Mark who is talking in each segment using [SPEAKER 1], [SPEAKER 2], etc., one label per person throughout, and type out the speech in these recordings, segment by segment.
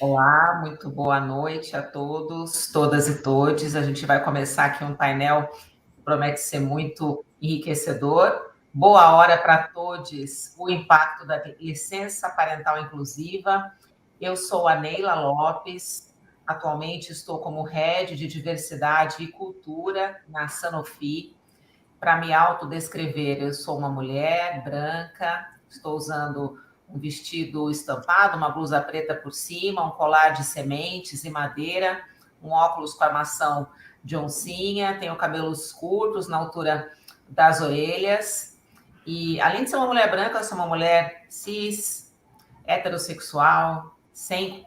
[SPEAKER 1] Olá, muito boa noite a todos, todas e todes. A gente vai começar aqui um painel que promete ser muito enriquecedor. Boa hora para todos, o impacto da licença parental inclusiva. Eu sou a Neila Lopes, atualmente estou como Head de Diversidade e Cultura na Sanofi. Para me autodescrever, eu sou uma mulher branca, estou usando um vestido estampado, uma blusa preta por cima, um colar de sementes e madeira, um óculos com armação de oncinha, tenho cabelos curtos na altura das orelhas. E além de ser uma mulher branca, eu sou uma mulher cis, heterossexual, sem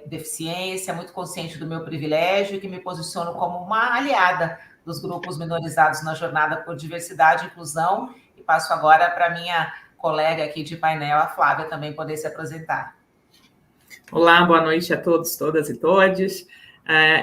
[SPEAKER 1] deficiência, muito consciente do meu privilégio e que me posiciono como uma aliada dos grupos minorizados na jornada por diversidade e inclusão. E passo agora para a minha colega aqui de painel, a Flávia, também poder se apresentar.
[SPEAKER 2] Olá, boa noite a todos, todas e todes.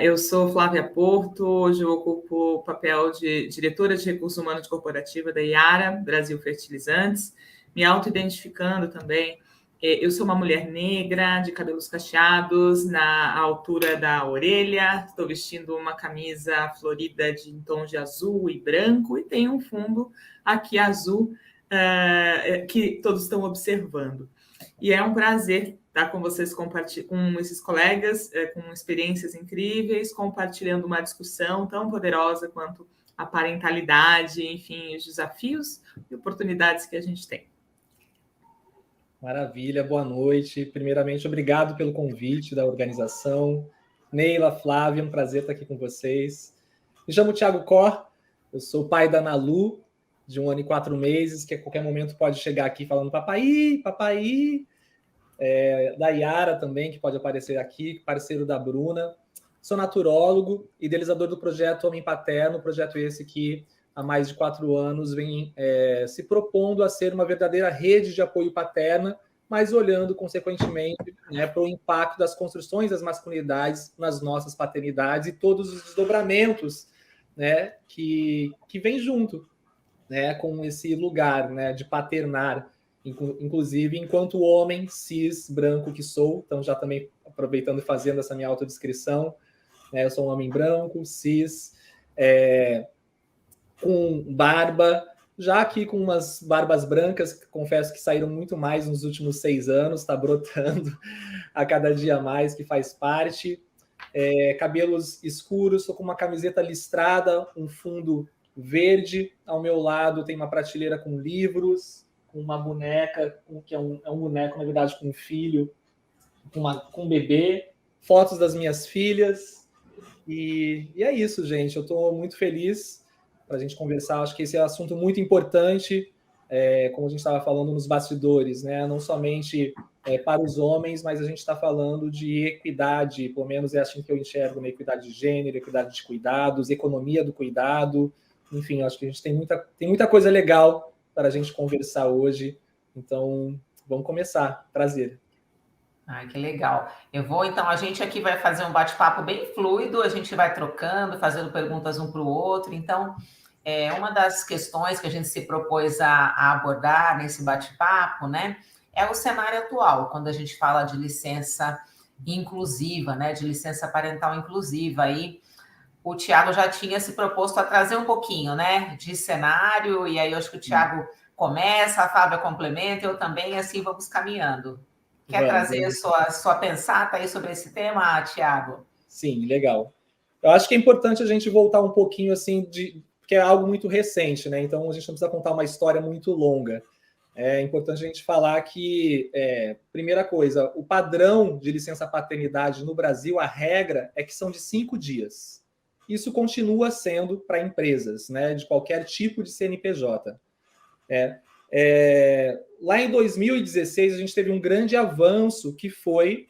[SPEAKER 2] Eu sou Flávia Porto, hoje eu ocupo o papel de diretora de recursos humanos corporativa da Yara, Brasil Fertilizantes, me auto-identificando também. Eu sou uma mulher negra, de cabelos cacheados, na altura da orelha, estou vestindo uma camisa florida de tom de azul e branco, e tenho um fundo aqui azul que todos estão observando. E é um prazer estar com vocês, com esses colegas, com experiências incríveis, compartilhando uma discussão tão poderosa quanto a parentalidade, enfim, os desafios e oportunidades que a gente tem.
[SPEAKER 3] Maravilha, boa noite. Primeiramente, obrigado pelo convite da organização. Neila, Flávia, um prazer estar aqui com vocês. Me chamo Thiago Cor, eu sou pai da Nalu, de 1 ano e 4 meses, que a qualquer momento pode chegar aqui falando papai, papai. Da Yara também, que pode aparecer aqui, parceiro da Bruna. Sou naturólogo, idealizador do projeto Homem Paterno, projeto esse que há mais de 4 anos vem se propondo a ser uma verdadeira rede de apoio paterna, mas olhando, consequentemente, para o impacto das construções das masculinidades nas nossas paternidades e todos os desdobramentos que vem junto com esse lugar de paternar, inclusive enquanto homem cis, branco que sou. Então, já também aproveitando e fazendo essa minha autodescrição, eu sou um homem branco, cis, com barba, já aqui com umas barbas brancas, que confesso que saíram muito mais nos últimos 6 anos, está brotando a cada dia mais, que faz parte. Cabelos escuros, sou com uma camiseta listrada, um fundo verde, ao meu lado tem uma prateleira com livros, com uma boneca, que é um boneco, na verdade, com um filho, com um bebê, fotos das minhas filhas, e é isso, gente. Eu estou muito feliz para a gente conversar. Acho que esse é um assunto muito importante, como a gente estava falando nos bastidores, não somente para os homens, mas a gente está falando de equidade, pelo menos é assim que eu enxergo, equidade de gênero, equidade de cuidados, economia do cuidado, enfim, acho que a gente tem muita coisa legal para a gente conversar hoje, então vamos começar. Prazer.
[SPEAKER 1] Ai, que legal. Então, a gente aqui vai fazer um bate-papo bem fluido, a gente vai trocando, fazendo perguntas um para o outro. Então, uma das questões que a gente se propôs a abordar nesse bate-papo, é o cenário atual, quando a gente fala de licença inclusiva, de licença parental inclusiva. Aí, o Thiago já tinha se proposto a trazer um pouquinho, de cenário, e aí eu acho que o Thiago começa, a Fábia complementa, eu também, assim vamos caminhando. Quer trazer sua pensata aí sobre esse tema, Thiago?
[SPEAKER 3] Sim, legal. Eu acho que é importante a gente voltar um pouquinho, assim, porque é algo muito recente, então a gente não precisa contar uma história muito longa. É importante a gente falar que, primeira coisa, o padrão de licença paternidade no Brasil, a regra é que são de 5 dias. Isso continua sendo para empresas, de qualquer tipo de CNPJ. Lá em 2016, a gente teve um grande avanço, que foi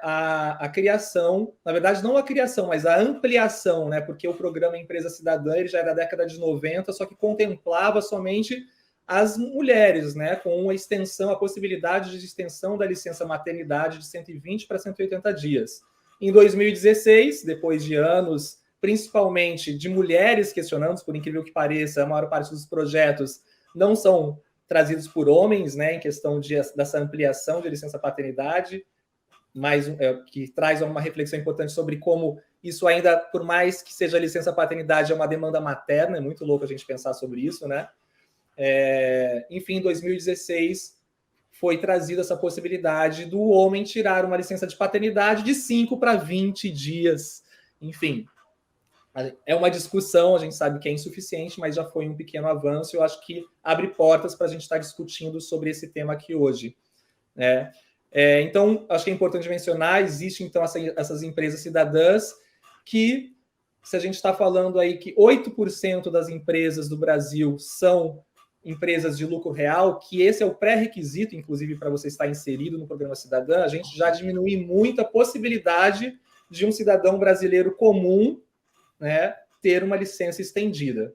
[SPEAKER 3] a criação, na verdade, não a criação, mas a ampliação, porque o programa Empresa Cidadã ele já era da década de 90, só que contemplava somente as mulheres, com a possibilidade de extensão da licença maternidade de 120 para 180 dias. Em 2016, depois de anos, principalmente de mulheres questionando, por incrível que pareça, a maior parte dos projetos não são trazidos por homens, em questão dessa ampliação de licença paternidade. que traz uma reflexão importante sobre como isso ainda, por mais que seja licença paternidade, é uma demanda materna, é muito louco a gente pensar sobre isso, né? Enfim, em 2016 foi trazida essa possibilidade do homem tirar uma licença de paternidade de 5 para 20 dias. Enfim, é uma discussão, a gente sabe que é insuficiente, mas já foi um pequeno avanço. Eu acho que abre portas para a gente estar discutindo sobre esse tema aqui hoje, né? Então, acho que é importante mencionar, existem, então, essas empresas cidadãs que, se a gente está falando aí que 8% das empresas do Brasil são empresas de lucro real, que esse é o pré-requisito, inclusive, para você estar inserido no programa Cidadã, a gente já diminui muito a possibilidade de um cidadão brasileiro comum, né, ter uma licença estendida.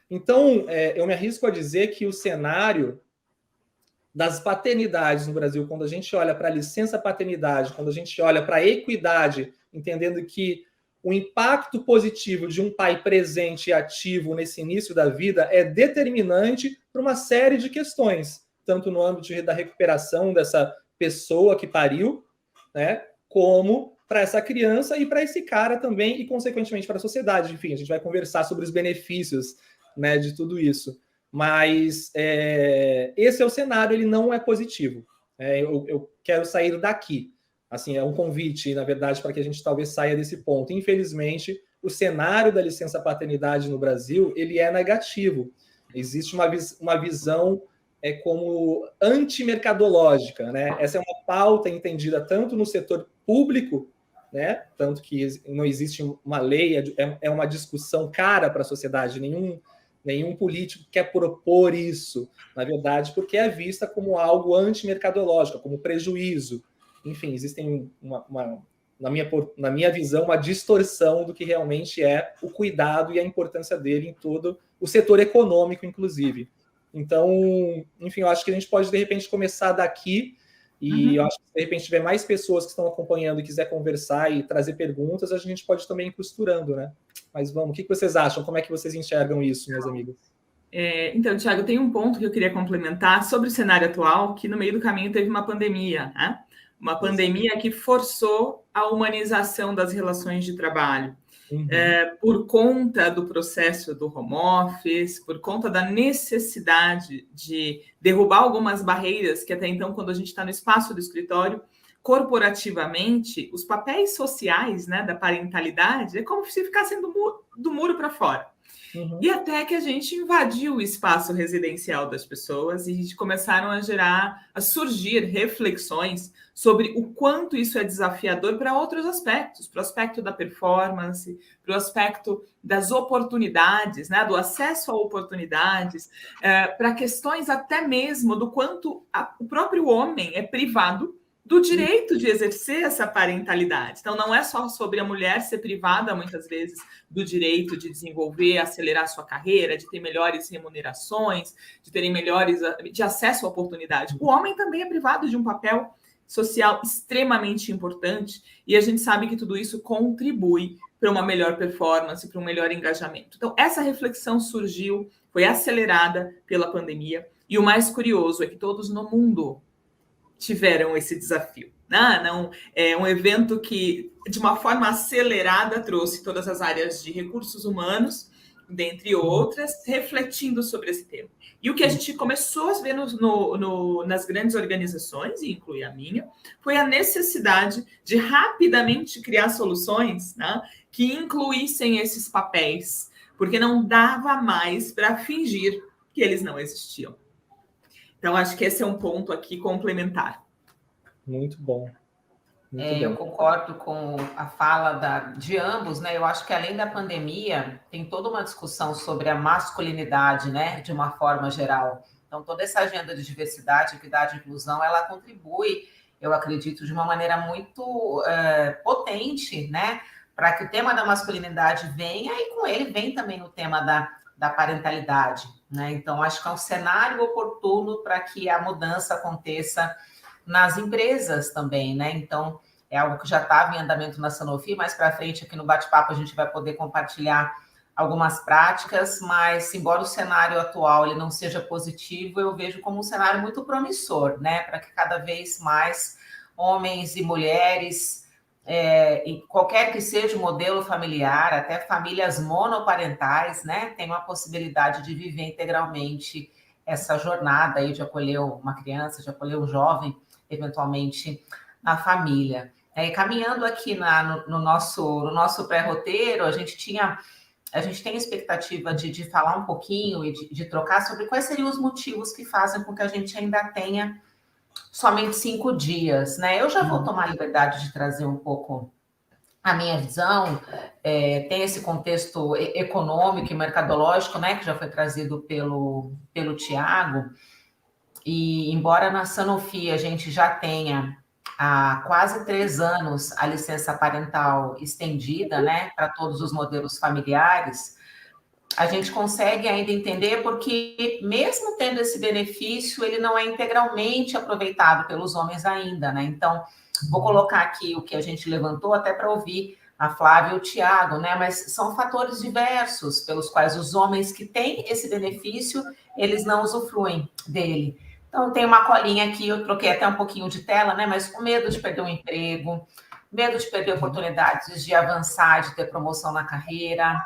[SPEAKER 3] Então, eu me arrisco a dizer que o cenário das paternidades no Brasil, quando a gente olha para a licença paternidade, quando a gente olha para a equidade, entendendo que o impacto positivo de um pai presente e ativo nesse início da vida é determinante para uma série de questões, tanto no âmbito da recuperação dessa pessoa que pariu, né, como para essa criança e para esse cara também, e consequentemente para a sociedade. Enfim, a gente vai conversar sobre os benefícios, né, de tudo isso. Mas esse é o cenário, ele não é positivo. Eu quero sair daqui. Assim, é um convite, na verdade, para que a gente talvez saia desse ponto. Infelizmente, o cenário da licença paternidade no Brasil, ele é negativo. Existe uma visão como antimercadológica, né? Essa é uma pauta entendida tanto no setor público, né? Tanto que não existe uma lei, é uma discussão cara para a sociedade, nenhum político quer propor isso, na verdade, porque é vista como algo antimercadológico, como prejuízo. Enfim, existem, na minha visão, uma distorção do que realmente é o cuidado e a importância dele em todo o setor econômico, inclusive. Então, enfim, eu acho que a gente pode, de repente, começar daqui, e eu acho que, se de repente, tiver mais pessoas que estão acompanhando e quiser conversar e trazer perguntas, a gente pode também ir costurando, né? Mas vamos, o que vocês acham? Como é que vocês enxergam isso, meus amigos?
[SPEAKER 2] Então, Thiago, tem um ponto que eu queria complementar sobre o cenário atual, que no meio do caminho teve uma pandemia, né? Uma pandemia que forçou a humanização das relações de trabalho. Por conta do processo do home office, por conta da necessidade de derrubar algumas barreiras que até então, quando a gente está no espaço do escritório, corporativamente, os papéis sociais, né, da parentalidade é como se ficassem do muro para fora. E até que a gente invadiu o espaço residencial das pessoas e começaram a surgir reflexões sobre o quanto isso é desafiador para outros aspectos, para o aspecto da performance, para o aspecto das oportunidades, né, do acesso a oportunidades, para questões até mesmo do quanto o próprio homem é privado do direito de exercer essa parentalidade. Então, não é só sobre a mulher ser privada, muitas vezes, do direito de desenvolver, acelerar sua carreira, de ter melhores remunerações, de acesso à oportunidade. O homem também é privado de um papel social extremamente importante, e a gente sabe que tudo isso contribui para uma melhor performance, para um melhor engajamento. Então, essa reflexão surgiu, foi acelerada pela pandemia, e o mais curioso é que todos no mundo tiveram esse desafio. Não, é um evento que, de uma forma acelerada, trouxe todas as áreas de recursos humanos, dentre outras, refletindo sobre esse tema. E o que a gente começou a ver nas grandes organizações, e inclui a minha, foi a necessidade de rapidamente criar soluções, né, que incluíssem esses papéis, porque não dava mais para fingir que eles não existiam. Então, acho que esse é um ponto aqui complementar.
[SPEAKER 3] Muito bom.
[SPEAKER 1] Eu concordo com a fala de ambos, né? Eu acho que, além da pandemia, tem toda uma discussão sobre a masculinidade, né? De uma forma geral. Então, toda essa agenda de diversidade, equidade e inclusão, ela contribui, eu acredito, de uma maneira muito potente, né? Para que o tema da masculinidade venha, e com ele vem também o tema da parentalidade, né? Então, acho que é um cenário oportuno para que a mudança aconteça nas empresas também, né? Então, é algo que já estava em andamento na Sanofi. Mais para frente, aqui no bate-papo, a gente vai poder compartilhar algumas práticas, mas, embora o cenário atual ele não seja positivo, eu vejo como um cenário muito promissor, né? Para que cada vez mais homens e mulheres, em qualquer que seja o modelo familiar, até famílias monoparentais, né, tem uma possibilidade de viver integralmente essa jornada aí de acolher uma criança, de acolher um jovem, eventualmente, na família. Caminhando aqui no nosso pré-roteiro, a gente tem a expectativa de falar um pouquinho e de trocar sobre quais seriam os motivos que fazem com que a gente ainda tenha somente 5 dias, né? Eu já vou tomar a liberdade de trazer um pouco a minha visão. Tem esse contexto econômico e mercadológico, né, que já foi trazido pelo Tiago, e embora na Sanofi a gente já tenha há quase 3 anos a licença parental estendida, né, para todos os modelos familiares, a gente consegue ainda entender porque, mesmo tendo esse benefício, ele não é integralmente aproveitado pelos homens ainda, né? Então, vou colocar aqui o que a gente levantou até para ouvir a Flávia e o Tiago, né? Mas são fatores diversos pelos quais os homens que têm esse benefício, eles não usufruem dele. Então, tem uma colinha aqui, eu troquei até um pouquinho de tela, né? Mas o medo de perder um emprego, medo de perder oportunidades de avançar, de ter promoção na carreira,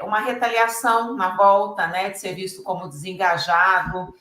[SPEAKER 1] uma retaliação na volta, né, de ser visto como desengajado,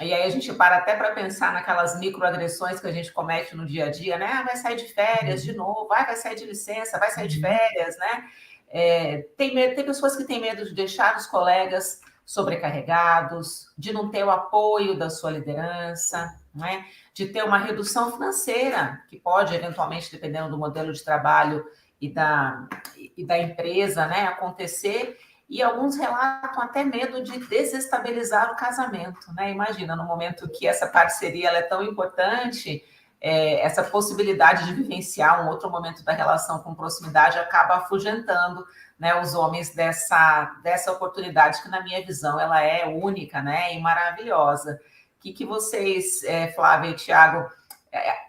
[SPEAKER 1] e aí a gente para até para pensar naquelas microagressões que a gente comete no dia a dia, né, vai sair de férias de novo, vai sair de licença, vai sair de férias, né, tem pessoas que têm medo de deixar os colegas sobrecarregados, de não ter o apoio da sua liderança, né, de ter uma redução financeira, que pode, eventualmente, dependendo do modelo de trabalho e da empresa, né, acontecer, e alguns relatam até medo de desestabilizar o casamento, né? Imagina, no momento que essa parceria ela é tão importante, essa possibilidade de vivenciar um outro momento da relação com proximidade acaba afugentando, né, os homens dessa oportunidade que, na minha visão, ela é única, né, e maravilhosa. O que vocês, Flávia e Tiago,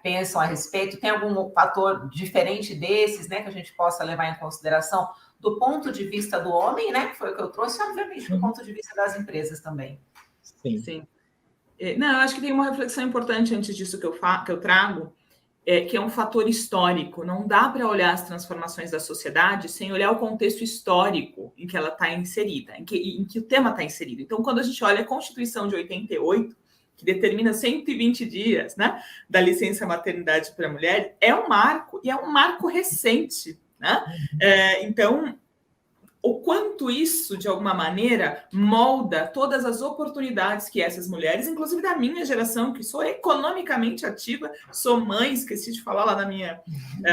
[SPEAKER 1] pensam a respeito? Tem algum fator diferente desses, né, que a gente possa levar em consideração do ponto de vista do homem, né, que foi o que eu trouxe, obviamente, do ponto de vista das empresas também?
[SPEAKER 2] Sim. Não, eu acho que tem uma reflexão importante antes disso que eu trago, que é um fator histórico. Não dá para olhar as transformações da sociedade sem olhar o contexto histórico em que ela está inserida, em que o tema está inserido. Então, quando a gente olha a Constituição de 88, que determina 120 dias, né, da licença maternidade para a mulher, é um marco, e é um marco recente, né? Então, o quanto isso, de alguma maneira, molda todas as oportunidades que essas mulheres, inclusive da minha geração, que sou economicamente ativa, sou mãe, esqueci de falar lá na minha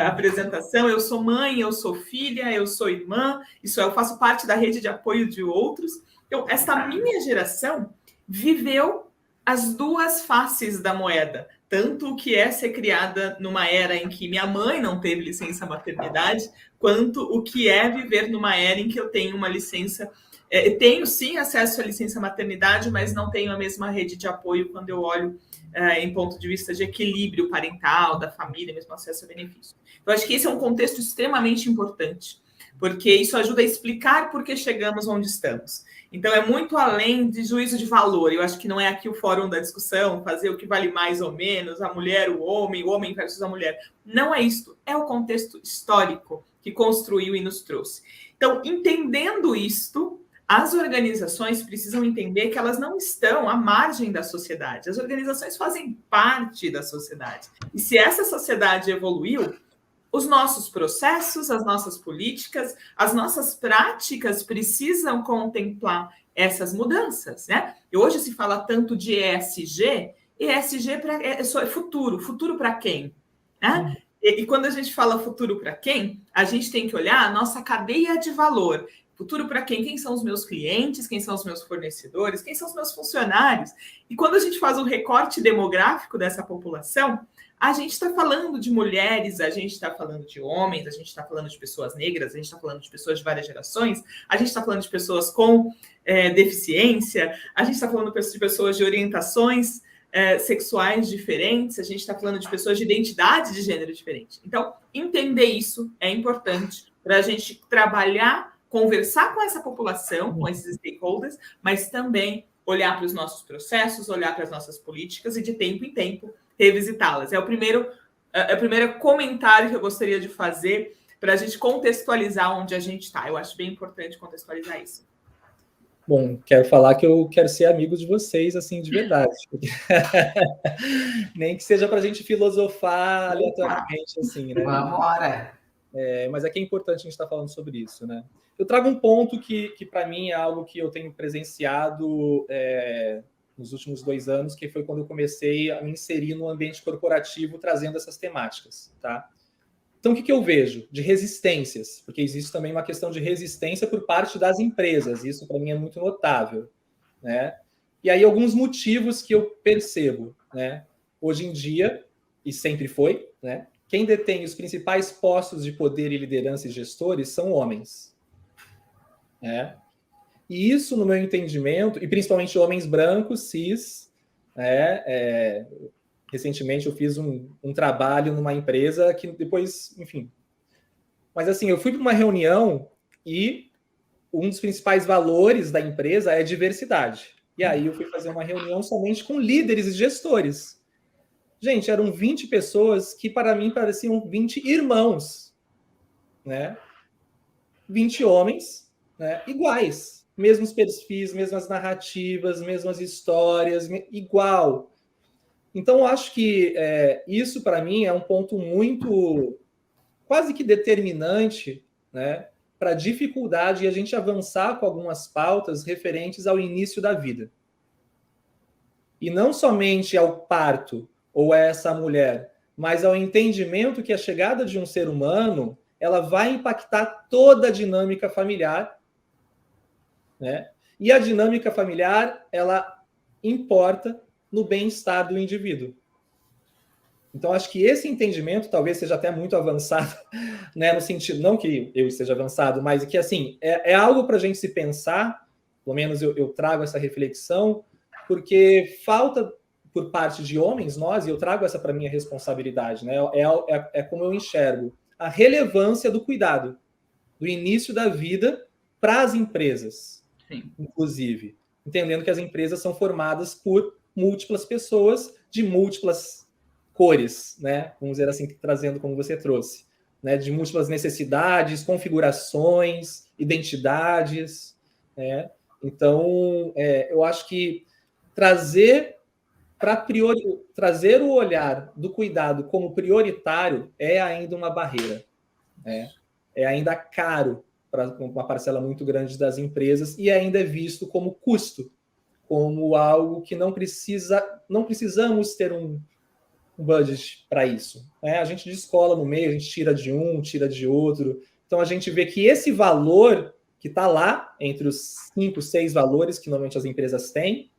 [SPEAKER 2] apresentação, eu sou mãe, eu sou filha, eu sou irmã, eu faço parte da rede de apoio de outros. Então, essa minha geração viveu as duas faces da moeda, tanto o que é ser criada numa era em que minha mãe não teve licença maternidade, quanto o que é viver numa era em que eu tenho uma licença, tenho sim acesso à licença maternidade, mas não tenho a mesma rede de apoio quando eu olho em ponto de vista de equilíbrio parental, da família, mesmo acesso a benefício. Então, acho que esse é um contexto extremamente importante, porque isso ajuda a explicar por que chegamos onde estamos. Então, é muito além de juízo de valor. Eu acho que não é aqui o fórum da discussão, fazer o que vale mais ou menos, a mulher, o homem versus a mulher. Não é isto. É o contexto histórico que construiu e nos trouxe. Então, entendendo isto, as organizações precisam entender que elas não estão à margem da sociedade. As organizações fazem parte da sociedade. E se essa sociedade evoluiu, os nossos processos, as nossas políticas, as nossas práticas precisam contemplar essas mudanças, né? E hoje se fala tanto de ESG é futuro para quem? Né? E quando a gente fala futuro para quem, a gente tem que olhar a nossa cadeia de valor. Futuro para quem? Quem são os meus clientes? Quem são os meus fornecedores? Quem são os meus funcionários? E quando a gente faz um recorte demográfico dessa população, a gente está falando de mulheres, a gente está falando de homens, a gente está falando de pessoas negras, a gente está falando de pessoas de várias gerações, a gente está falando de pessoas com deficiência, a gente está falando de pessoas de orientações sexuais diferentes, a gente está falando de pessoas de identidade de gênero diferente. Então, entender isso é importante para a gente trabalhar, conversar com essa população, com esses stakeholders, mas também olhar para os nossos processos, olhar para as nossas políticas e, de tempo em tempo, revisitá-las. É o primeiro é o primeiro comentário que eu gostaria de fazer para a gente contextualizar onde a gente está. Eu acho bem importante contextualizar isso.
[SPEAKER 3] Bom, quero falar que eu quero ser amigo de vocês, assim, de verdade. Nem que seja para a gente filosofar aleatoriamente, assim, né?
[SPEAKER 1] Vamos embora.
[SPEAKER 3] Mas é que é importante a gente estar falando sobre isso, né? Eu trago um ponto que para mim é algo que eu tenho presenciado nos últimos 2 anos, que foi quando eu comecei a me inserir no ambiente corporativo trazendo essas temáticas, tá? Então, o que eu vejo? De resistências, porque existe também uma questão de resistência por parte das empresas, isso para mim é muito notável, né? E aí alguns motivos que eu percebo, né? Hoje em dia, e sempre foi, né? Quem detém os principais postos de poder e liderança e gestores são homens, né? E isso, no meu entendimento, e principalmente homens brancos, cis, né? Recentemente eu fiz um trabalho numa empresa que depois, enfim. Mas assim, eu fui para uma reunião e um dos principais valores da empresa é diversidade. E aí eu fui fazer uma reunião somente com líderes e gestores. Gente, eram 20 pessoas que para mim pareciam 20 irmãos, né? 20 homens, né? Iguais. Mesmos perfis, mesmas narrativas, mesmas histórias, igual. Então, eu acho que isso, para mim, é um ponto muito, quase que determinante, né, para a dificuldade de a gente avançar com algumas pautas referentes ao início da vida. E não somente ao parto ou a essa mulher, mas ao entendimento que a chegada de um ser humano ela vai impactar toda a dinâmica familiar, né? E a dinâmica familiar, ela importa no bem-estar do indivíduo. Então, acho que esse entendimento talvez seja até muito avançado, né? No sentido, não que eu esteja avançado, mas que, assim, é algo para a gente se pensar, pelo menos eu trago essa reflexão, porque falta por parte de homens, nós, e eu trago essa para minha responsabilidade, né? É como eu enxergo a relevância do cuidado, do início da vida para as empresas, sim, inclusive. Entendendo que as empresas são formadas por múltiplas pessoas de múltiplas cores, né? Vamos dizer assim, trazendo como você trouxe, né? De múltiplas necessidades, configurações, identidades, né? Então, eu acho que trazer o olhar do cuidado como prioritário é ainda uma barreira, né? É ainda caro para uma parcela muito grande das empresas e ainda é visto como custo, como algo que não precisamos ter um budget para isso. A gente descola no meio, a gente tira de um, tira de outro. Então a gente vê que esse valor que está lá, entre os 5, 6 valores que normalmente as empresas têm,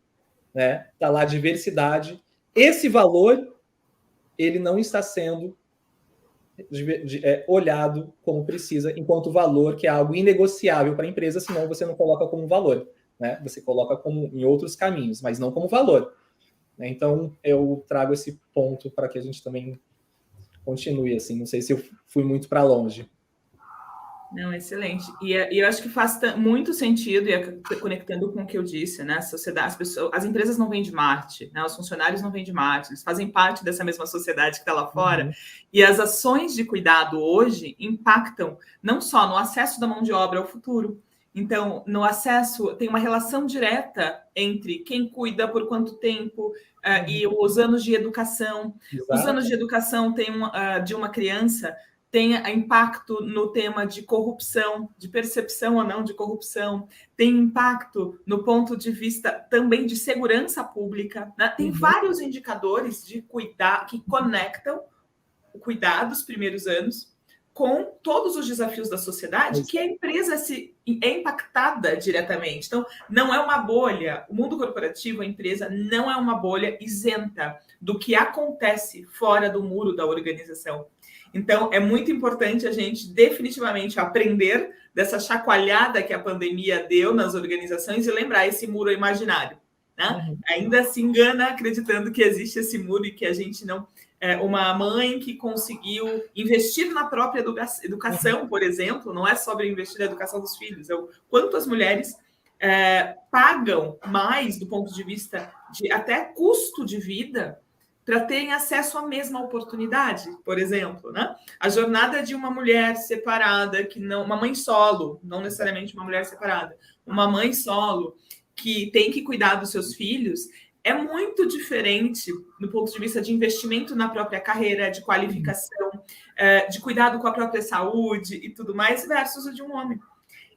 [SPEAKER 3] né? Está lá a diversidade. Esse valor, ele não está sendo olhado como precisa, enquanto valor, que é algo inegociável para a empresa, senão você não coloca como valor, né? Você coloca como em outros caminhos, mas não como valor. Então, eu trago esse ponto para que a gente também continue, assim. Não sei se eu fui muito para longe.
[SPEAKER 2] Não, excelente. E eu acho que faz muito sentido, e conectando com o que eu disse, né? A sociedade, as empresas não vêm de Marte, né? Os funcionários não vêm de Marte, eles fazem parte dessa mesma sociedade que está lá fora. Uhum. E as ações de cuidado hoje impactam não só no acesso da mão de obra ao futuro. Então, no acesso, tem uma relação direta entre quem cuida por quanto tempo e os anos de educação. Exato. Os anos de educação de uma criança tem impacto no tema de corrupção, de percepção ou não de corrupção, tem impacto no ponto de vista também de segurança pública, né? Tem vários indicadores de cuidar que conectam o cuidado dos primeiros anos com todos os desafios da sociedade, que a empresa é impactada diretamente. Então, não é uma bolha. O mundo corporativo, a empresa, não é uma bolha isenta do que acontece fora do muro da organização. Então, é muito importante a gente definitivamente aprender dessa chacoalhada que a pandemia deu nas organizações e lembrar esse muro imaginário, né? Uhum. Ainda se engana acreditando que existe esse muro e que a gente não... uma mãe que conseguiu investir na própria educação, por exemplo, não é sobre investir na educação dos filhos, é o quanto as mulheres pagam mais do ponto de vista de até custo de vida para terem acesso à mesma oportunidade, por exemplo, né? A jornada de uma mulher separada, que não, uma mãe solo, não necessariamente uma mulher separada, uma mãe solo que tem que cuidar dos seus filhos, é muito diferente do ponto de vista de investimento na própria carreira, de qualificação, de cuidado com a própria saúde e tudo mais, versus o de um homem.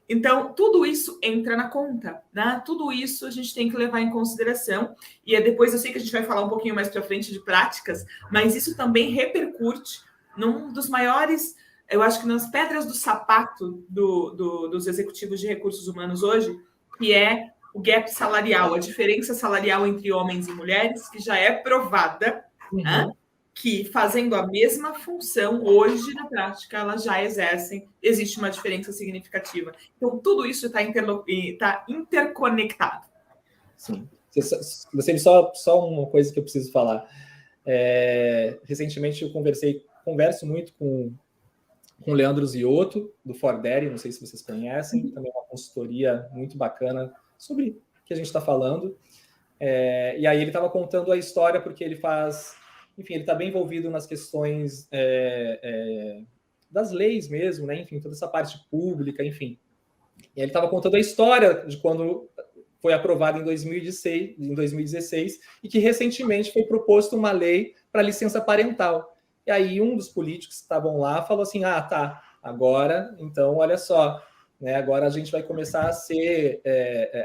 [SPEAKER 2] Então, tudo isso entra na conta, né? Tudo isso a gente tem que levar em consideração. E depois eu sei que a gente vai falar um pouquinho mais para frente de práticas, mas isso também repercute num dos maiores, eu acho que nas pedras do sapato dos executivos de recursos humanos hoje, que é o gap salarial, a diferença salarial entre homens e mulheres, que já é provada, né? Que fazendo a mesma função, hoje, na prática, elas já exercem, existe uma diferença significativa. Então, tudo isso está interconectado.
[SPEAKER 3] Sim. Você só uma coisa que eu preciso falar. Recentemente, eu converso muito com o Leandro Ziotto, do Fordere, não sei se vocês conhecem, também é uma consultoria muito bacana sobre o que a gente está falando. E aí ele estava contando a história, porque ele faz... Enfim, ele está bem envolvido nas questões das leis mesmo, né? Enfim, toda essa parte pública, enfim. E ele estava contando a história de quando foi aprovado em 2016 e que recentemente foi proposto uma lei para licença parental. E aí um dos políticos que estavam lá falou assim, tá, agora, então, olha só, né? Agora a gente vai começar a ser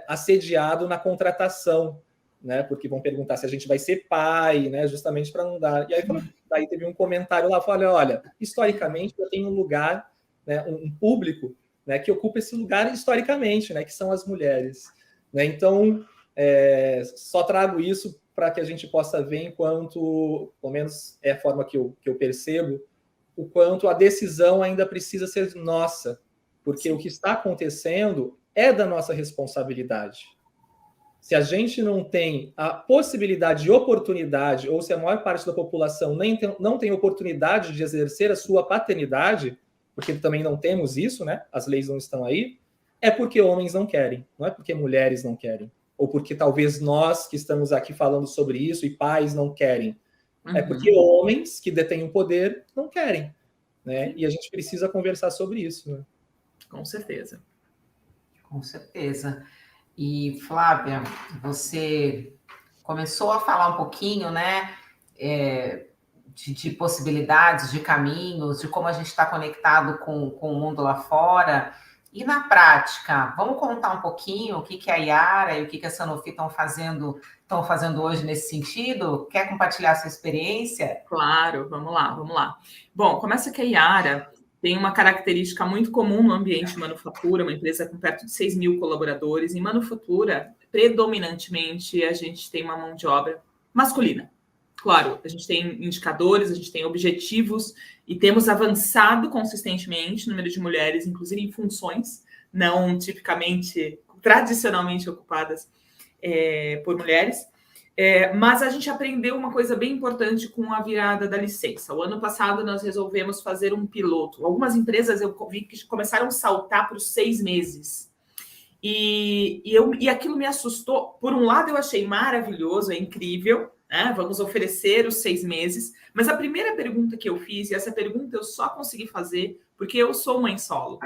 [SPEAKER 3] assediado na contratação, né? Porque vão perguntar se a gente vai ser pai, né? Justamente para não dar. E aí daí teve um comentário lá, falou, olha, historicamente já tem um lugar, né? Um público, né? Que ocupa esse lugar historicamente, né? Que são as mulheres, né? Então, só trago isso para que a gente possa ver enquanto, pelo menos é a forma que eu percebo, o quanto a decisão ainda precisa ser nossa, porque o que está acontecendo é da nossa responsabilidade. Se a gente não tem a possibilidade de oportunidade, ou se a maior parte da população não tem oportunidade de exercer a sua paternidade, porque também não temos isso, né? As leis não estão aí, é porque homens não querem, não é porque mulheres não querem, ou porque talvez nós que estamos aqui falando sobre isso e pais não querem. É porque homens que detêm o poder não querem, né? E a gente precisa conversar sobre isso, né?
[SPEAKER 2] Com certeza.
[SPEAKER 1] Com certeza. E, Flávia, você começou a falar um pouquinho, né, de possibilidades, de caminhos, de como a gente está conectado com o mundo lá fora. E na prática, vamos contar um pouquinho o que a Yara e o que a Sanofi estão fazendo hoje nesse sentido? Quer compartilhar a sua experiência?
[SPEAKER 2] Claro, vamos lá. Bom, começa que a Yara tem uma característica muito comum no ambiente de manufatura, uma empresa com perto de 6 mil colaboradores. Em manufatura, predominantemente, a gente tem uma mão de obra masculina. Claro, a gente tem indicadores, a gente tem objetivos e temos avançado consistentemente no número de mulheres, inclusive em funções não tradicionalmente ocupadas por mulheres. Mas a gente aprendeu uma coisa bem importante com a virada da licença. O ano passado nós resolvemos fazer um piloto. Algumas empresas eu vi que começaram a saltar para os 6 meses. E aquilo me assustou. Por um lado, eu achei maravilhoso, é incrível, né? Vamos oferecer os 6 meses. Mas a primeira pergunta que eu fiz, e essa pergunta eu só consegui fazer porque eu sou mãe solo.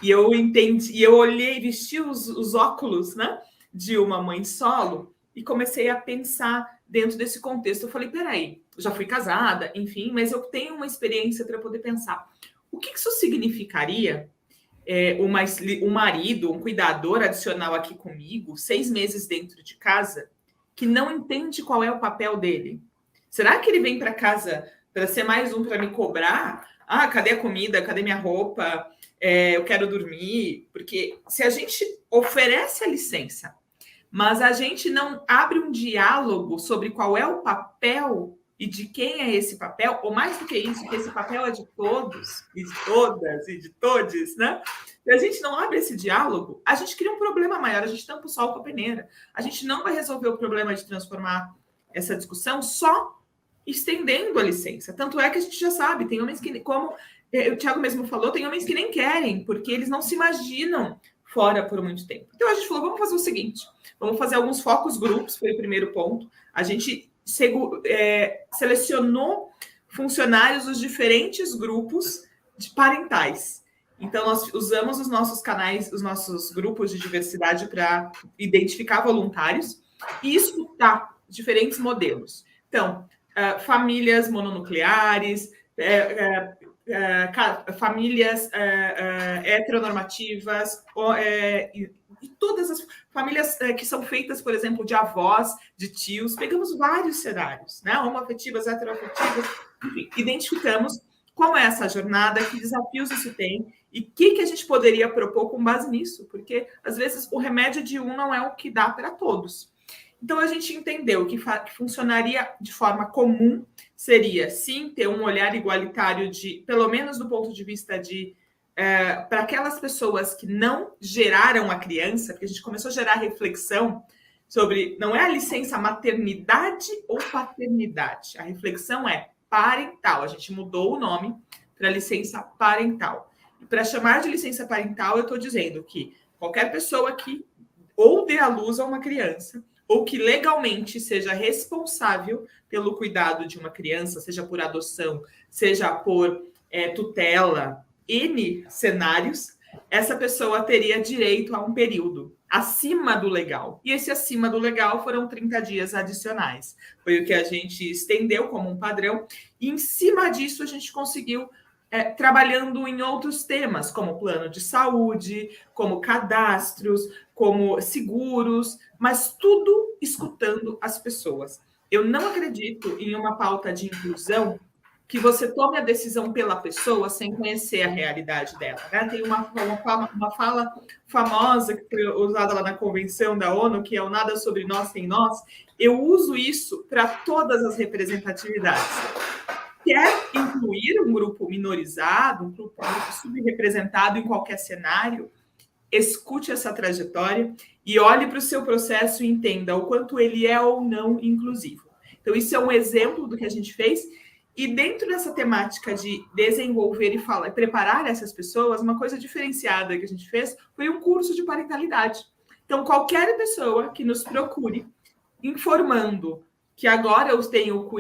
[SPEAKER 2] E eu entendi, e eu olhei, vesti os óculos, né, de uma mãe solo, e comecei a pensar dentro desse contexto. Eu falei, peraí, eu já fui casada, enfim, mas eu tenho uma experiência para poder pensar. O que isso significaria um marido, um cuidador adicional aqui comigo, 6 meses dentro de casa, que não entende qual é o papel dele? Será que ele vem para casa para ser mais um para me cobrar? Cadê a comida? Cadê minha roupa? Eu quero dormir. Porque se a gente oferece a licença, mas a gente não abre um diálogo sobre qual é o papel e de quem é esse papel, ou mais do que isso, que esse papel é de todos, e de todas, e de todes, né? Se a gente não abre esse diálogo, a gente cria um problema maior, a gente tampa o sol com a peneira. A gente não vai resolver o problema de transformar essa discussão só estendendo a licença. Tanto é que a gente já sabe, tem homens que, como o Thiago mesmo falou, tem homens que nem querem, porque eles não se imaginam fora por muito tempo. Então a gente falou, vamos fazer o seguinte, vamos fazer alguns focus grupos, foi o primeiro ponto. A gente selecionou funcionários dos diferentes grupos de parentais. Então, nós usamos os nossos canais, os nossos grupos de diversidade para identificar voluntários e escutar diferentes modelos. Então, famílias mononucleares, famílias heteronormativas, e todas as famílias que são feitas, por exemplo, de avós, de tios. Pegamos vários cenários, né? Homoafetivas, heteroafetivas, enfim, identificamos como é essa jornada, que desafios isso tem e o que a gente poderia propor com base nisso, porque, às vezes, o remédio de um não é o que dá para todos. Então, a gente entendeu que funcionaria de forma comum seria, sim, ter um olhar igualitário, pelo menos do ponto de vista para aquelas pessoas que não geraram a criança, porque a gente começou a gerar reflexão sobre, não é a licença maternidade ou paternidade, a reflexão é parental, a gente mudou o nome para licença parental. E para chamar de licença parental, eu estou dizendo que qualquer pessoa que ou dê à luz a uma criança, ou que legalmente seja responsável pelo cuidado de uma criança, seja por adoção, seja por tutela, N cenários, essa pessoa teria direito a um período acima do legal. E esse acima do legal foram 30 dias adicionais. Foi o que a gente estendeu como um padrão. E em cima disso, a gente conseguiu trabalhando em outros temas, como plano de saúde, como cadastros, como seguros, mas tudo escutando as pessoas. Eu não acredito em uma pauta de inclusão que você tome a decisão pela pessoa sem conhecer a realidade dela. Né? Tem uma fala famosa que foi usada lá na Convenção da ONU, que é o nada sobre nós sem nós. Eu uso isso para todas as representatividades. Quer incluir um grupo minorizado, um grupo subrepresentado em qualquer cenário, escute essa trajetória e olhe para o seu processo e entenda o quanto ele é ou não inclusivo. Então, isso é um exemplo do que a gente fez. E dentro dessa temática de desenvolver e preparar essas pessoas, uma coisa diferenciada que a gente fez foi um curso de parentalidade. Então, qualquer pessoa que nos procure informando que agora eu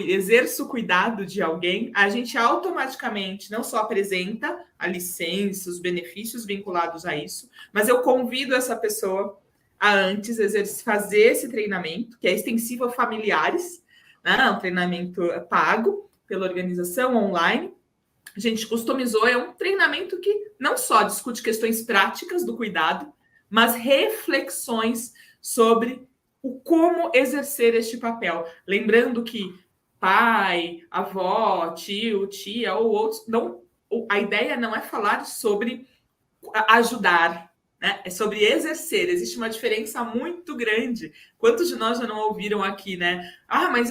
[SPEAKER 2] exerço o cuidado de alguém, a gente automaticamente não só apresenta a licença, os benefícios vinculados a isso, mas eu convido essa pessoa a antes fazer esse treinamento, que é extensivo a familiares, né? Um treinamento pago pela organização online. A gente customizou, é um treinamento que não só discute questões práticas do cuidado, mas reflexões sobre o como exercer este papel. Lembrando que pai, avó, tio, tia ou outros, a ideia não é falar sobre ajudar, né? É sobre exercer. Existe uma diferença muito grande. Quantos de nós já não ouviram aqui, né? Mas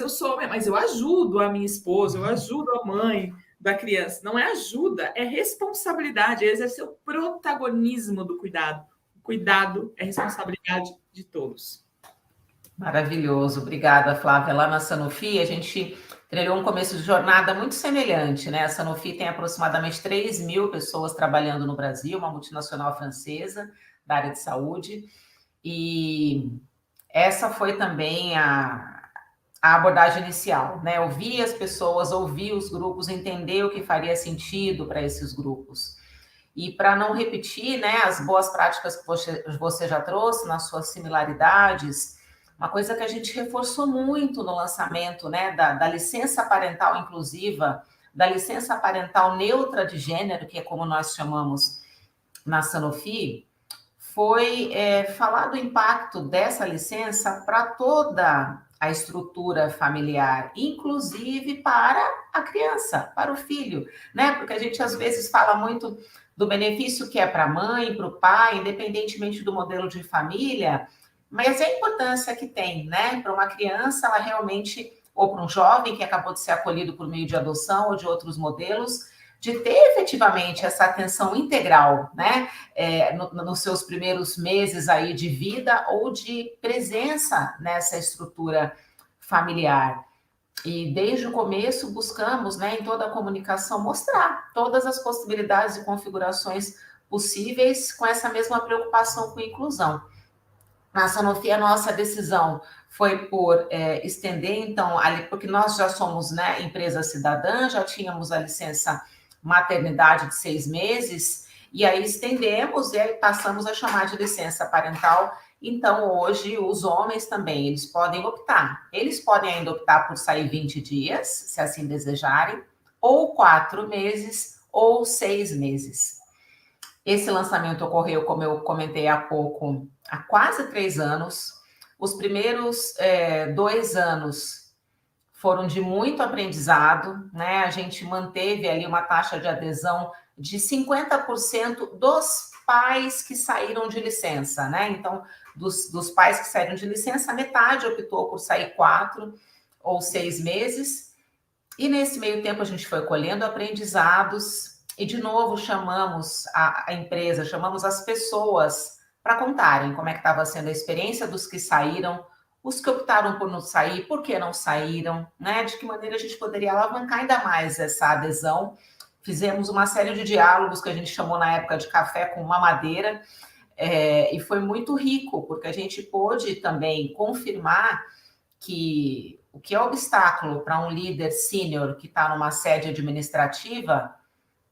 [SPEAKER 2] eu ajudo a minha esposa, eu ajudo a mãe da criança. Não é ajuda, é responsabilidade, é exercer o protagonismo do cuidado. O cuidado é responsabilidade de todos.
[SPEAKER 1] Maravilhoso, obrigada, Flávia. Lá na Sanofi, a gente trilhou um começo de jornada muito semelhante, né? A Sanofi tem aproximadamente 3 mil pessoas trabalhando no Brasil, uma multinacional francesa da área de saúde, e essa foi também a abordagem inicial, né? Ouvir as pessoas, ouvir os grupos, entender o que faria sentido para esses grupos. E para não repetir, né, as boas práticas que você já trouxe, nas suas similaridades, uma coisa que a gente reforçou muito no lançamento, né, da licença parental inclusiva, da licença parental neutra de gênero, que é como nós chamamos na Sanofi, foi falar do impacto dessa licença para toda a estrutura familiar, inclusive para a criança, para o filho, né? Porque a gente às vezes fala muito do benefício que é para a mãe, para o pai, independentemente do modelo de família, mas a importância que tem, né, para uma criança, ela realmente, ou para um jovem que acabou de ser acolhido por meio de adoção ou de outros modelos, de ter efetivamente essa atenção integral, né, nos seus primeiros meses aí de vida ou de presença nessa estrutura familiar. E desde o começo buscamos, né, em toda a comunicação, mostrar todas as possibilidades e configurações possíveis com essa mesma preocupação com inclusão. Na Sanofi, a nossa decisão foi por estender, então, ali, porque nós já somos, né, empresa cidadã, já tínhamos a licença maternidade de 6 meses, e aí estendemos e aí passamos a chamar de licença parental. Então, hoje, os homens também, eles podem optar. Eles podem ainda optar por sair 20 dias, se assim desejarem, ou 4 meses, ou 6 meses. Esse lançamento ocorreu, como eu comentei há pouco, há quase 3 anos. Os primeiros 2 anos foram de muito aprendizado, né? A gente manteve ali uma taxa de adesão de 50% dos pais que saíram de licença, né? Então, dos pais que saíram de licença, a metade optou por sair 4 ou 6 meses. E nesse meio tempo a gente foi colhendo aprendizados e, de novo, chamamos a empresa, chamamos as pessoas para contarem como é que estava sendo a experiência dos que saíram, os que optaram por não sair, por que não saíram, né? De que maneira a gente poderia alavancar ainda mais essa adesão. Fizemos uma série de diálogos que a gente chamou na época de café com mamadeira, e foi muito rico, porque a gente pôde também confirmar que o que é obstáculo para um líder sênior que está numa sede administrativa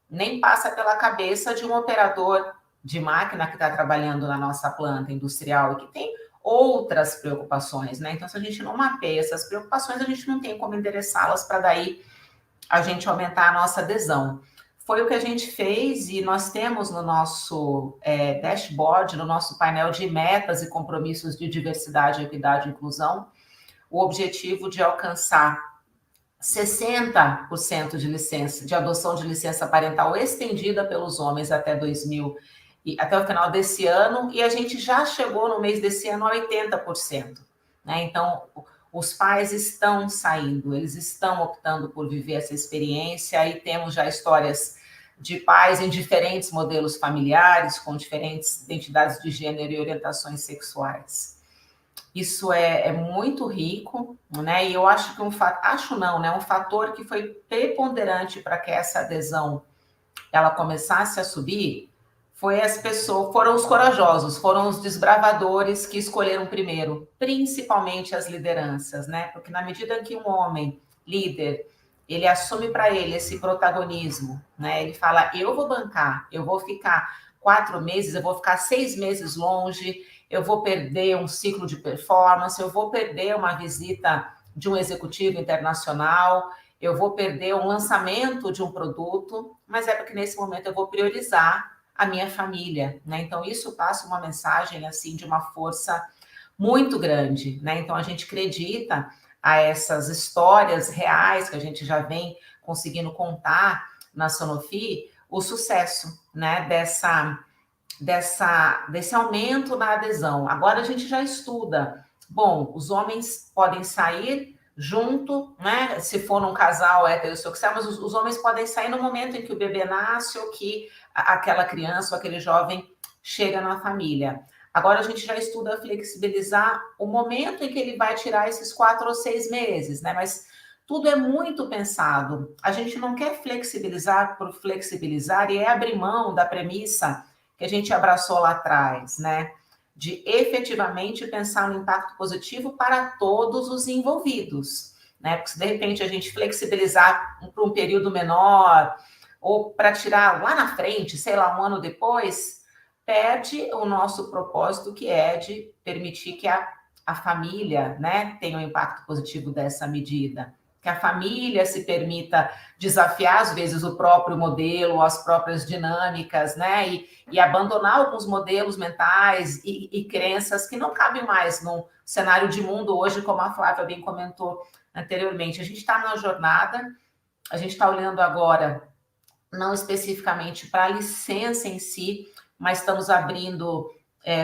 [SPEAKER 1] nem passa pela cabeça de um operador de máquina que está trabalhando na nossa planta industrial e que tem outras preocupações, né? Então, se a gente não mapeia essas preocupações, a gente não tem como endereçá-las para daí a gente aumentar a nossa adesão. Foi o que a gente fez e nós temos no nosso dashboard, no nosso painel de metas e compromissos de diversidade, equidade e inclusão, o objetivo de alcançar 60% de licença, de adoção de licença parental estendida pelos homens até o final desse ano, e a gente já chegou no mês desse ano a 80%. Né? Então, os pais estão saindo, eles estão optando por viver essa experiência, e temos já histórias de pais em diferentes modelos familiares, com diferentes identidades de gênero e orientações sexuais. Isso é muito rico, né? E eu acho que um fator que foi preponderante para que essa adesão ela começasse a subir foram os corajosos, foram os desbravadores que escolheram primeiro, principalmente as lideranças, né? Porque na medida que um homem líder ele assume para ele esse protagonismo, né? Ele fala: eu vou bancar, eu vou ficar 4 meses, eu vou ficar 6 meses longe, eu vou perder um ciclo de performance, eu vou perder uma visita de um executivo internacional, eu vou perder um lançamento de um produto, mas é porque nesse momento eu vou priorizar a minha família, né? Então isso passa uma mensagem assim de uma força muito grande, né? Então a gente acredita a essas histórias reais que a gente já vem conseguindo contar na Sanofi, o sucesso, né, desse aumento na adesão. Agora a gente já estuda. Bom, os homens podem sair junto, né? Se for num casal heterossexual, mas os homens podem sair no momento em que o bebê nasce ou que aquela criança ou aquele jovem chega na família. Agora a gente já estuda flexibilizar o momento em que ele vai tirar esses 4 ou 6 meses, né? Mas tudo é muito pensado. A gente não quer flexibilizar por flexibilizar e abrir mão da premissa que a gente abraçou lá atrás, né? De efetivamente pensar no impacto positivo para todos os envolvidos, né? Porque se de repente a gente flexibilizar para um período menor ou para tirar lá na frente, sei lá, um ano depois, perde o nosso propósito, que é de permitir que a família, né, tenha um impacto positivo dessa medida. Que a família se permita desafiar, às vezes, o próprio modelo, as próprias dinâmicas, né? E abandonar alguns modelos mentais e crenças que não cabem mais num cenário de mundo hoje, como a Flávia bem comentou anteriormente. A gente está na jornada, a gente está olhando agora, não especificamente para a licença em si, mas estamos abrindo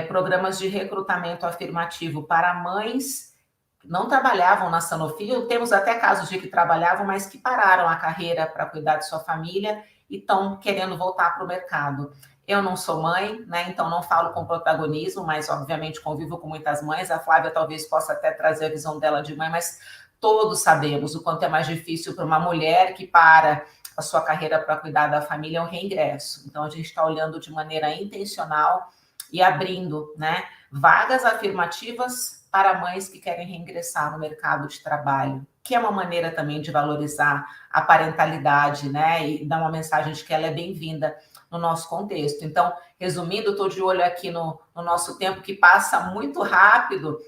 [SPEAKER 1] programas de recrutamento afirmativo para mães que não trabalhavam na Sanofi, temos até casos de que trabalhavam, mas que pararam a carreira para cuidar de sua família e estão querendo voltar para o mercado. Eu não sou mãe, né? Então não falo com protagonismo, mas obviamente convivo com muitas mães. A Flávia talvez possa até trazer a visão dela de mãe, mas todos sabemos o quanto é mais difícil para uma mulher que para a sua carreira para cuidar da família, o reingresso. Então, a gente está olhando de maneira intencional e abrindo, né, vagas afirmativas para mães que querem reingressar no mercado de trabalho, que é uma maneira também de valorizar a parentalidade, né? E dar uma mensagem de que ela é bem-vinda no nosso contexto. Então, resumindo, estou de olho aqui no nosso tempo, que passa muito rápido,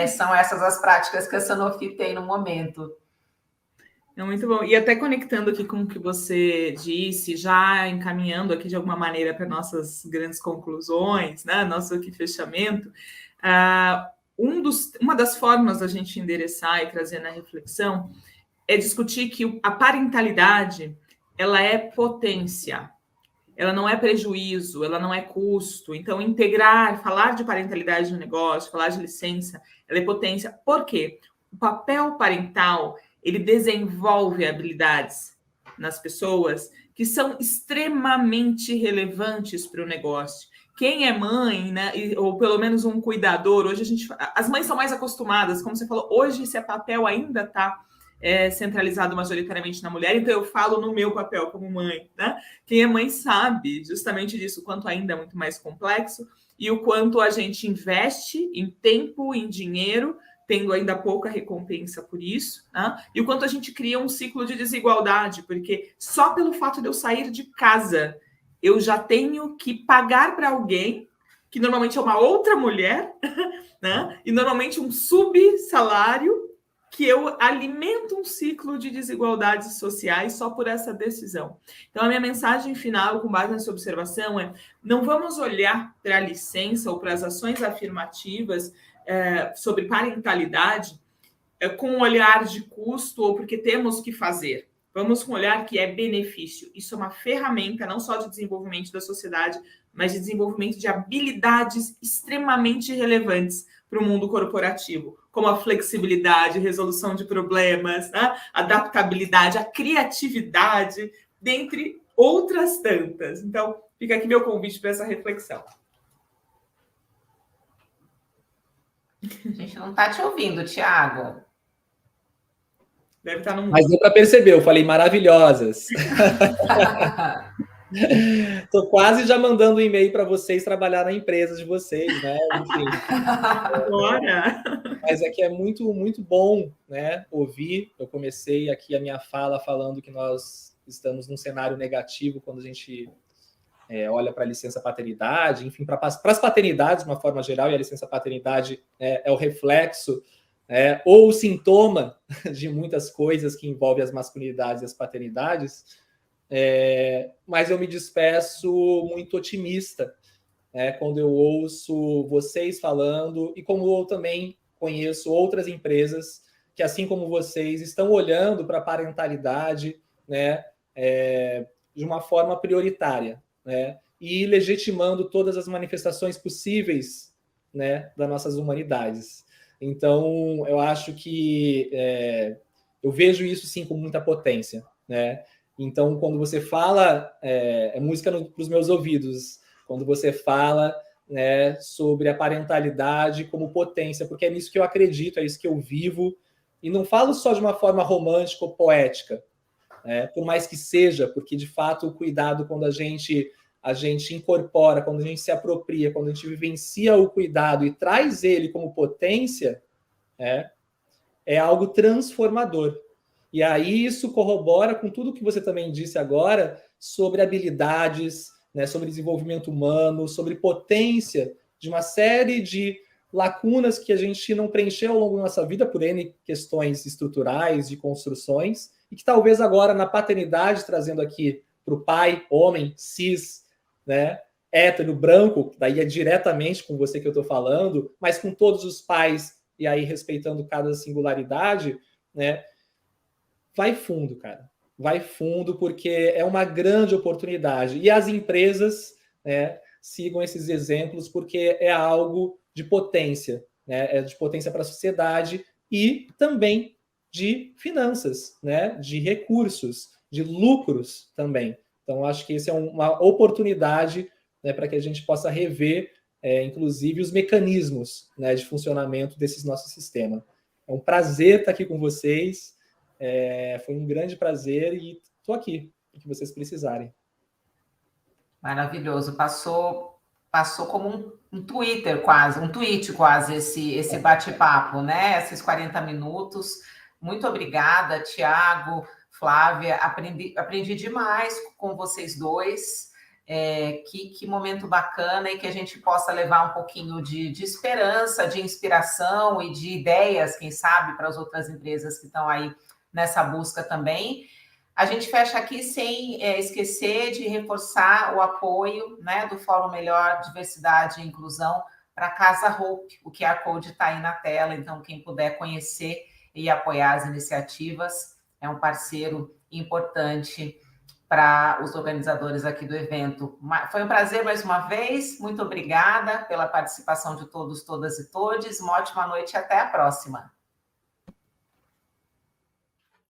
[SPEAKER 1] são essas as práticas que a Sanofi tem no momento.
[SPEAKER 2] É muito bom. E até conectando aqui com o que você disse, já encaminhando aqui de alguma maneira para nossas grandes conclusões, né? Nosso aqui fechamento, uma das formas da gente endereçar e trazer na reflexão é discutir que a parentalidade, ela é potência, ela não é prejuízo, ela não é custo. Então, integrar, falar de parentalidade no negócio, falar de licença, ela é potência. Por quê? O papel parental, ele desenvolve habilidades nas pessoas que são extremamente relevantes para o negócio. Quem é mãe, né, ou pelo menos um cuidador, hoje as mães são mais acostumadas, como você falou, hoje esse papel ainda está centralizado majoritariamente na mulher, então eu falo no meu papel como mãe, né? Quem é mãe sabe justamente disso, o quanto ainda é muito mais complexo e o quanto a gente investe em tempo, em dinheiro, tendo ainda pouca recompensa por isso, né? E o quanto a gente cria um ciclo de desigualdade, porque só pelo fato de eu sair de casa, eu já tenho que pagar para alguém, que normalmente é uma outra mulher, né? E normalmente um subsalário, que eu alimento um ciclo de desigualdades sociais só por essa decisão. Então, a minha mensagem final, com base nessa observação, é: não vamos olhar para a licença ou para as ações afirmativas sobre parentalidade com um olhar de custo ou porque temos que fazer. Vamos com um olhar que é benefício. Isso é uma ferramenta não só de desenvolvimento da sociedade, mas de desenvolvimento de habilidades extremamente relevantes para o mundo corporativo, como a flexibilidade, resolução de problemas, né? Adaptabilidade, a criatividade, dentre outras tantas. Então, fica aqui meu convite para essa reflexão.
[SPEAKER 1] A gente não está te ouvindo, Tiago.
[SPEAKER 2] Deve estar no mundo.
[SPEAKER 3] Mas deu para perceber, eu falei maravilhosas. Estou quase já mandando um e-mail para vocês trabalhar na empresa de vocês, né? Enfim.
[SPEAKER 2] Bora!
[SPEAKER 3] Mas é que é muito, muito bom, né, ouvir. Eu comecei aqui a minha fala falando que nós estamos num cenário negativo quando a gente olha para a licença paternidade, enfim, para as paternidades de uma forma geral, e a licença paternidade é o reflexo ou o sintoma de muitas coisas que envolvem as masculinidades e as paternidades. Mas eu me despeço muito otimista quando eu ouço vocês falando, e como eu também conheço outras empresas que, assim como vocês, estão olhando para a parentalidade, né, de uma forma prioritária, né, e legitimando todas as manifestações possíveis, né, das nossas humanidades. Então, eu acho que eu vejo isso, sim, com muita potência, né? Então, quando você fala, é música para os meus ouvidos, quando você fala, né, sobre a parentalidade como potência, porque é nisso que eu acredito, é isso que eu vivo, e não falo só de uma forma romântica ou poética, né, por mais que seja, porque, de fato, o cuidado, quando a gente incorpora, quando a gente se apropria, quando a gente vivencia o cuidado e traz ele como potência, é algo transformador. E aí isso corrobora com tudo que você também disse agora sobre habilidades, né, sobre desenvolvimento humano, sobre potência de uma série de lacunas que a gente não preencheu ao longo da nossa vida por N questões estruturais, de construções, e que talvez agora na paternidade, trazendo aqui para o pai, homem, cis, né, hétero, branco, daí é diretamente com você que eu estou falando, mas com todos os pais, e aí respeitando cada singularidade, né, vai fundo, cara. Vai fundo, porque é uma grande oportunidade. E as empresas, né, sigam esses exemplos, porque é algo de potência, né? É de potência para a sociedade e também de finanças, né? De recursos, de lucros também. Então, acho que essa é uma oportunidade, né, para que a gente possa rever, inclusive, os mecanismos, né, de funcionamento desses nossos sistemas. É um prazer estar aqui com vocês. Foi um grande prazer e estou aqui, o que vocês precisarem.
[SPEAKER 1] Maravilhoso. Passou passou como um Twitter quase, um tweet quase, esse bate-papo, né? Esses 40 minutos. Muito obrigada, Tiago, Flávia. Aprendi demais com vocês dois. Que momento bacana, e que a gente possa levar um pouquinho de esperança, de inspiração e de ideias, quem sabe, para as outras empresas que estão aí nessa busca também. A gente fecha aqui sem esquecer de reforçar o apoio, né, do Fórum Melhor Diversidade e Inclusão para a Casa Hope. O QR Code está aí na tela, então quem puder conhecer e apoiar as iniciativas é um parceiro importante para os organizadores aqui do evento. Foi um prazer mais uma vez, muito obrigada pela participação de todos, todas e todes. Uma ótima noite e até a próxima.